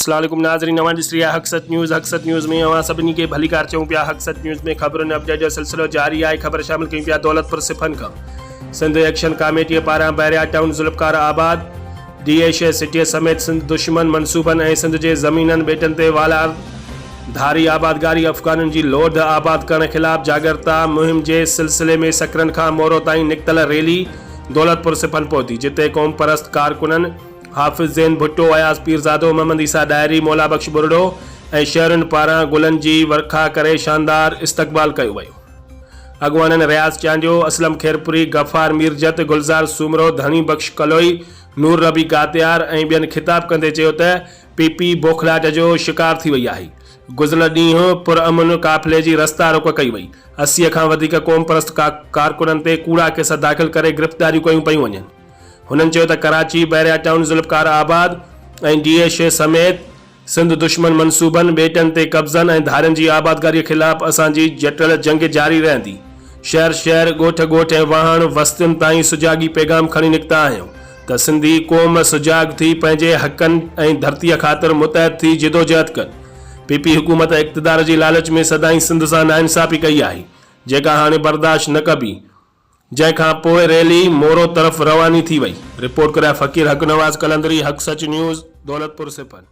अस्सलाम वालेकुम नाज़रीन, नवां ॾिस रही हक़ सच न्यूज़ में अवां सभिनी खे भली कार चऊं पिया। हक़ सच न्यूज़ में ख़बरुनि अपडेट जो सिलसिलो जारी आहे। ख़बर शामिल कयूं पिया दौलतपुर सिफन खां। सिंध एक्शन कमेटी पारां बहरिया टाउन ज़ुल्फ़कार आबाद DH सिटी समेत सिंध दुश्मन मनसूबनि ऐं सिंध जे ज़मीननि ॿेटनि ते वालार धारी आबादगारी अफ़गाननि जी लोड आबाद करण ख़िलाफ़ जागरता मुहिम जे सिलसिले में सकरन खां मोरो ताईं निकितल रैली दौलतपुर सिफन पहुती, जिते क़ौम परस्त कारकुननि हाफ़िज़ ज़ैन भुट्टो, अयाज़ पीरज़ादो, मोहम्मद ईसा डायरी, मौला बख्श बुरडो ऐं शहरनि पारां गुलनि जी वर्खा करे शानदार इस्तक़बाल कयो वियो। अॻवाननि रियाज़ चांडियो, असलम खेरपुरी, गफ़ार मीरजत, गुलज़ार सूमरो, धनी बख्श कलोई, नूर रबी गातियार ऐं ॿियनि ख़िताब कंदे चयो त PP बौखलाहट जो शिकार थी वई आहे। गुज़िरियल ॾींहुं पुरअमन काफ़िले जी रस्ता रोक कई वई। 80 खां वधीक क़ौम परस्त कारकुननि ते कूड़ा केस दाख़िल करे गिरफ़्तारियूं कयूं पियूं वञनि। हुननि चयो त कराची, बहरिया टाउन, ज़ुल्फ़कार आबाद ऐं DH समेत सिंध दुश्मन मनसूबनि ॿेटनि ते कब्ज़नि ऐं धारियुनि जी आबादगारीअ ख़िलाफ़ असांजी जटिल जंग जारी रहंदी। शहर शहर, ॻोठ ॻोठ ऐं वाहण वस्तियुनि ताईं सुजागी पैगाम खणी निकिता आहियूं त सिंधी क़ौम सुजाग थी पंहिंजे हक़नि ऐं धरतीअ ख़ातिर मुतहद थी जिदोजहद कनि। PP हुकूमत इक़्तिदार जी लालच में सदाईं सिंध सां नाइंसाफ़ी कई आहे, जेका हाणे बर्दाश्त न कबी, जंहिंखां पोइ रैली मोरो तरफ़ रवानी थी वई। रिपोर्ट कराए फ़कीर हक़ नवाज़ कलंदरी, हक़ सच न्यूज़, दौलतपुर सिफन।